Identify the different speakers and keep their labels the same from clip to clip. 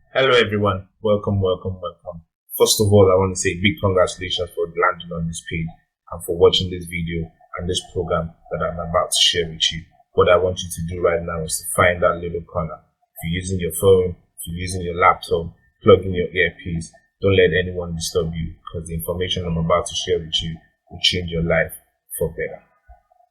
Speaker 1: Hello everyone, welcome. First of all, I want to say big congratulations for landing on this page and for watching this video and this program that I'm about to share with you. What I want you to do right now is to find that little corner. If you're using your phone, if you're using your laptop, plug in your earpiece. Don't let anyone disturb you, because the information I'm about to share with you will change your life for better.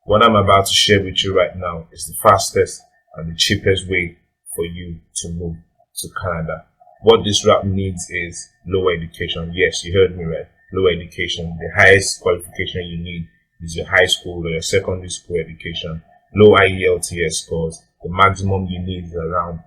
Speaker 1: What I'm about to share with you right now is the fastest and the cheapest way for you to move to Canada. What this route needs is lower education. Yes, you heard me right. Lower education. The highest qualification you need is your high school or your secondary school education. Low IELTS scores. The maximum you need is around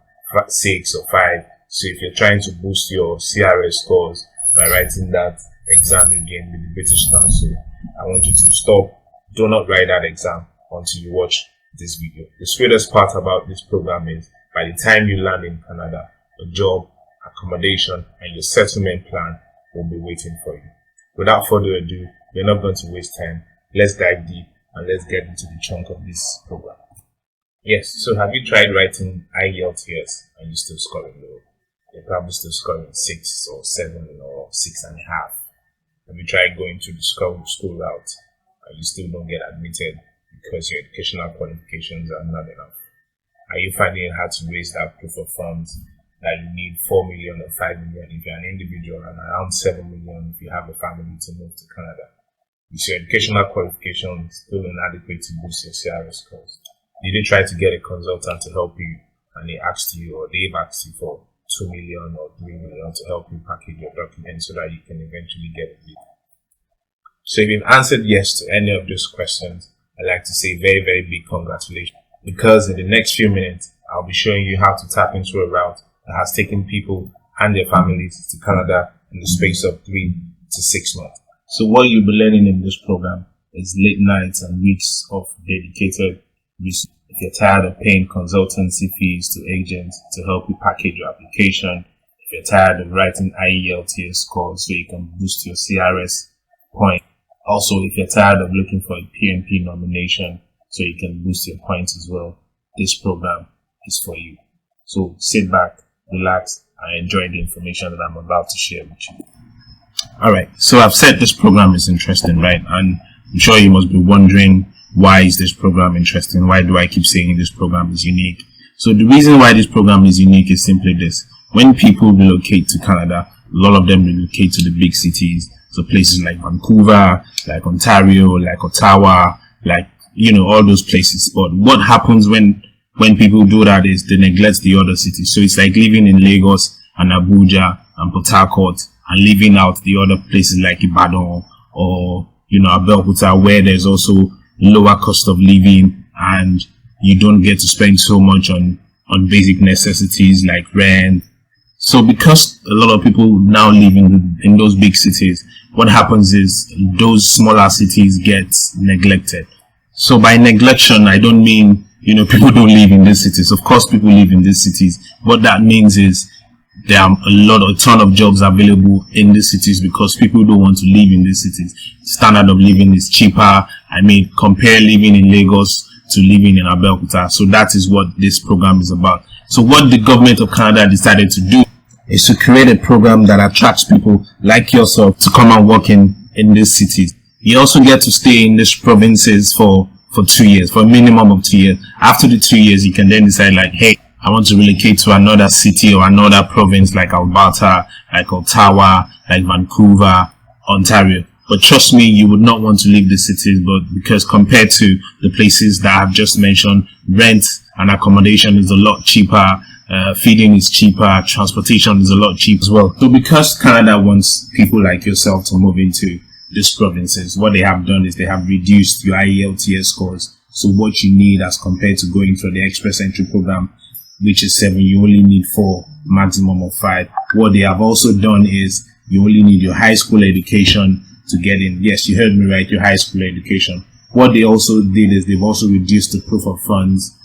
Speaker 1: 6 or 5. So if you're trying to boost your CRS scores by writing that exam again with the British Council, I want you to stop. Do not write that exam until you watch this video. The sweetest part about this program is by the time you land in Canada, a job, accommodation, and your settlement plan will be waiting for you. Without further ado, we're not going to waste time. Let's dive deep and let's get into the chunk of this program. Yes, so have you tried writing IELTS and you're still scoring low? You're probably still scoring 6 or 7 or 6.5. Have you tried going to the school route and you still don't get admitted because your educational qualifications are not enough? Are you finding it hard to raise that proof of funds that you need 4 million or 5 million if you're an individual and around 7 million if you have a family to move to Canada? Is your educational qualification still inadequate to boost your CRS scores? Did you try to get a consultant to help you and they asked you or they've asked you for 2 million or 3 million to help you package your documents so that you can eventually get a visa? So if you've answered yes to any of those questions, I'd like to say very, very big congratulations, because in the next few minutes, I'll be showing you how to tap into a route that has taken people and their families to Canada in the space of 3 to 6 months. So what you'll be learning in this program is late nights and weeks of dedicated research. If you're tired of paying consultancy fees to agents to help you package your application, if you're tired of writing IELTS scores so you can boost your CRS point, also if you're tired of looking for a PNP nomination so you can boost your points as well, this program is for you. So sit back, relax, and enjoy the information that I'm about to share with you. Alright, so I've said this program is interesting, right? And I'm sure you must be wondering, why is this program interesting? Why do I keep saying this program is unique? So the reason why this program is unique is simply this. When people relocate to Canada, a lot of them relocate to the big cities. So places like Vancouver, like Ontario, like Ottawa, like, all those places. But what happens when people do that is they neglect the other cities. So it's like living in Lagos and Abuja and Port Harcourt and leaving out the other places like Ibadan or, Abeokuta, where there's also lower cost of living and you don't get to spend so much on basic necessities like rent. So because a lot of people now live in those big cities, what happens is those smaller cities get neglected. So by neglection, I don't mean, people don't live in these cities. Of course, people live in these cities. What that means is there are a ton of jobs available in these cities because people don't want to live in these cities. Standard of living is cheaper. Compare living in Lagos to living in Abeokuta. So that is what this program is about. So what the government of Canada decided to do is to create a program that attracts people like yourself to come and work in these cities. You also get to stay in these provinces for 2 years, for a minimum of 2 years. After the 2 years, you can then decide like, hey, I want to relocate to another city or another province like Alberta, like Ottawa, like Vancouver, Ontario. But trust me, you would not want to leave the cities, because compared to the places that I've just mentioned, rent and accommodation is a lot cheaper. Feeding is cheaper, transportation is a lot cheaper as well. So because Canada wants people like yourself to move into these provinces, what they have done is they have reduced your IELTS scores. So what you need as compared to going through the express entry program, which is 7, you only need 4, maximum of 5. What they have also done is you only need your high school education to get in. Yes, you heard me right, your high school education. What they also did is they've also reduced the proof of funds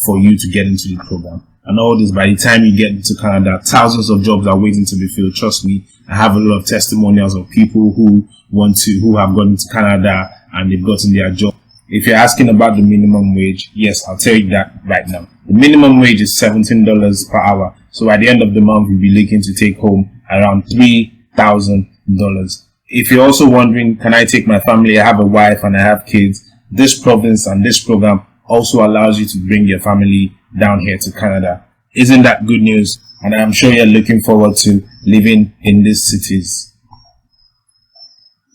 Speaker 1: for you to get into the program. And all this, by the time you get into Canada, thousands of jobs are waiting to be filled. Trust me, I have a lot of testimonials of people who have gone to Canada and they've gotten their job. If you're asking about the minimum wage, yes, I'll tell you that right now. The minimum wage is $17 per hour. So at the end of the month, you'll be looking to take home around $3,000. If you're also wondering, can I take my family? I have a wife and I have kids. This province and this program also allows you to bring your family down here to Canada. Isn't that good news? And I'm sure you're looking forward to living in these cities.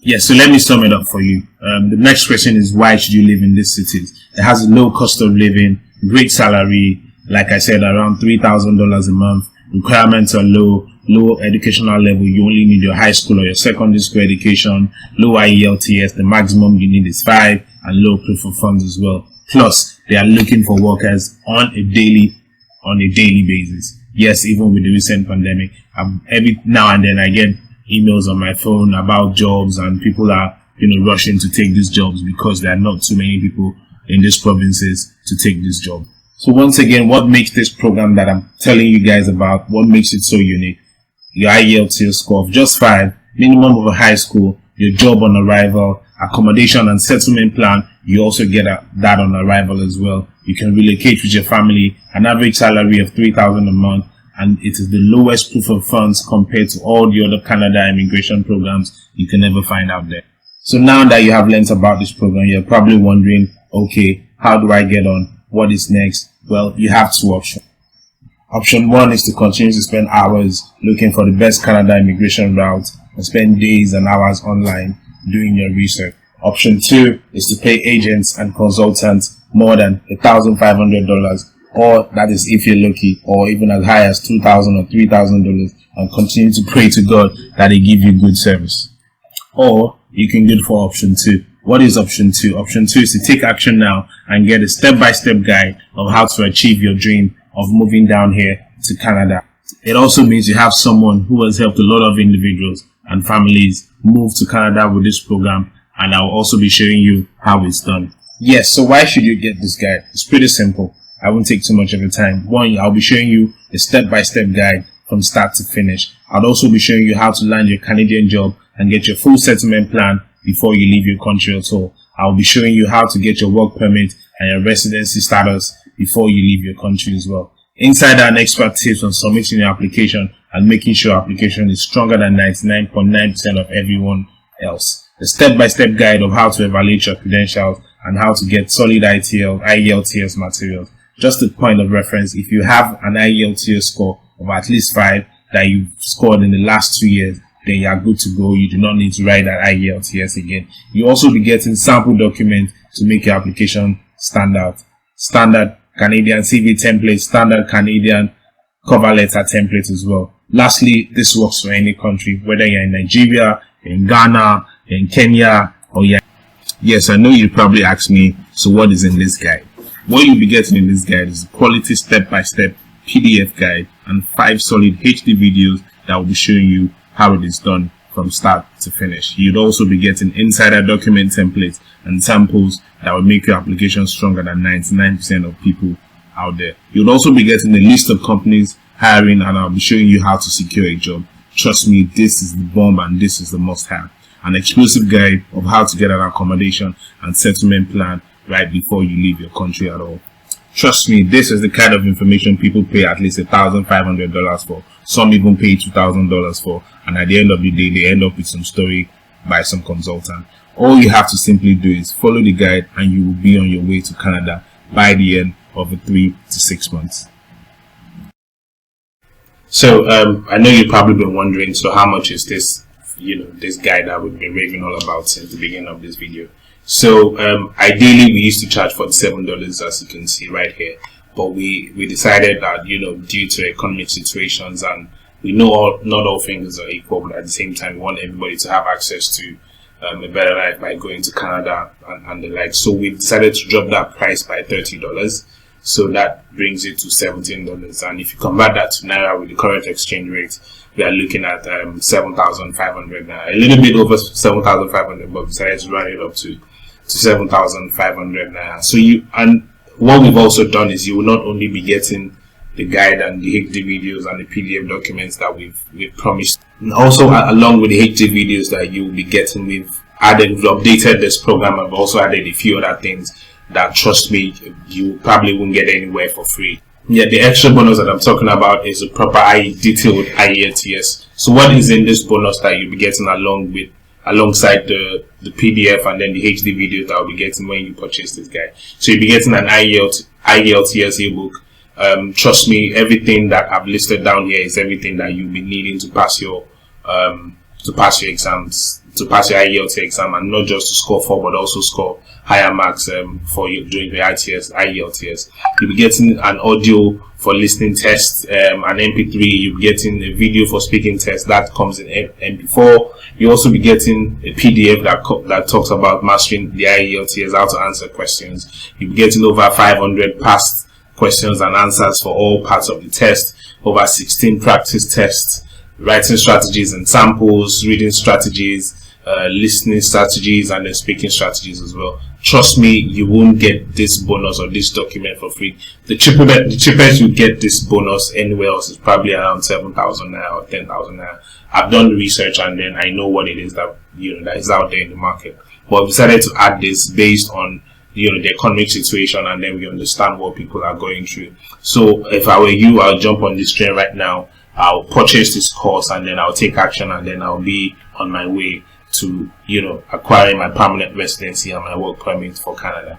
Speaker 1: Yes, so let me sum it up for you. The next question is, why should you live in these cities? It has a low cost of living, great salary, like I said, around $3,000 a month. Requirements are low educational level. You only need your high school or your secondary school education, low IELTS. The maximum you need is 5, and low proof of funds as well. Plus, they are looking for workers on a daily basis. Yes, even with the recent pandemic, every now and then I get emails on my phone about jobs, and people are rushing to take these jobs because there are not too many people in these provinces to take this job. So once again, what makes this program that I'm telling you guys about, what makes it so unique? Your IELTS score of just 5, minimum of a high school, your job on arrival, accommodation and settlement plan, you also get that on arrival as well. You can relocate with your family, an average salary of $3,000 a month, and it is the lowest proof of funds compared to all the other Canada immigration programs you can ever find out there. So now that you have learned about this program, you're probably wondering, okay, how do I get on? What is next? Well, you have 2 options. Option 1 is to continue to spend hours looking for the best Canada immigration route and spend days and hours online doing your research. Option 2 is to pay agents and consultants more than $1,500, or that is if you're lucky, or even as high as $2,000 or $3,000, and continue to pray to God that they give you good service. Or you can go for option 2. What is option 2? Option 2 is to take action now and get a step-by-step guide of how to achieve your dream of moving down here to Canada. It also means you have someone who has helped a lot of individuals and families move to Canada with this program, and I'll also be showing you how it's done. Yes, so why should you get this guide? It's pretty simple. I won't take too much of your time. 1, I'll be showing you a step-by-step guide from start to finish. I'll also be showing you how to land your Canadian job and get your full settlement plan before you leave your country at all. I'll be showing you how to get your work permit and your residency status before you leave your country as well. Insider and expert tips on submitting your application and making sure your application is stronger than 99.9% of everyone else. The step-by-step guide of how to evaluate your credentials and how to get solid IELTS materials. Just a point of reference, if you have an IELTS score of at least 5 that you've scored in the last 2 years, then you are good to go. You do not need to write that IELTS again. You also be getting sample documents to make your application stand out. Standard Canadian CV template, standard Canadian cover letter template as well. Lastly, this works for any country, whether you're in Nigeria, in Ghana, in Kenya, or yes, I know you probably asked me, so what is in this guide? What you'll be getting in this guide is a quality step-by-step PDF guide and 5 solid HD videos that will be showing you how it is done from start to finish. You'd also be getting insider document templates and samples that will make your application stronger than 99% of people out there. You'll also be getting a list of companies hiring, and I'll be showing you how to secure a job. Trust me, this is the bomb and this is the must-have. An exclusive guide of how to get an accommodation and settlement plan right before you leave your country at all. Trust me, this is the kind of information people pay at least $1,500 for. Some even pay $2,000 for, and at the end of the day, they end up with some story by some consultant. All you have to simply do is follow the guide, and you will be on your way to Canada by the end of the 3 to 6 months. So I know you've probably been wondering, so how much is this, this guide that we've been raving all about since the beginning of this video? So ideally we used to charge $47, as you can see right here, but we decided that due to economic situations, and we know not all things are equal, but at the same time we want everybody to have access to a better life by going to Canada and the like. So we decided to drop that price by $30. So that brings it to $17, and if you convert that to Naira with the current exchange rate, we are looking at 7,500 Naira, a little bit over 7,500, but we decided to run it up to 7,500 Naira. So what we've also done is you will not only be getting the guide and the HD videos and the PDF documents that we've promised, and also along with the HD videos that you will be getting, we've updated this program. I've also added a few other things that, trust me, you probably won't get anywhere for free. Yeah, the extra bonus that I'm talking about is a proper detailed IELTS. So what is in this bonus that you'll be getting alongside the PDF and then the HD video that I'll be getting when you purchase this guy? So you'll be getting an IELTS ebook. Trust me, everything that I've listed down here is everything that you'll be needing to pass your exams, to pass your IELTS exam, and not just to score 4 but also score higher marks for you doing the IELTS. You'll be getting an audio for listening test, an MP3. You'll be getting a video for speaking test that comes in MP4. You'll also be getting a PDF that talks about mastering the IELTS, how to answer questions. You'll be getting over 500 past questions and answers for all parts of the test, over 16 practice tests, writing strategies and samples, reading strategies, listening strategies, and then speaking strategies as well. Trust me, you won't get this bonus or this document for free. The cheapest you get this bonus anywhere else is probably around 7,000 naira or 10,000 naira. I've done the research and then I know what it is that that is out there in the market. But we decided to add this based on the economic situation, and then we understand what people are going through. So if I were you, I'll jump on this train right now. I'll purchase this course and then I'll take action, and then I'll be on my way to acquiring my permanent residency and my work permit for Canada.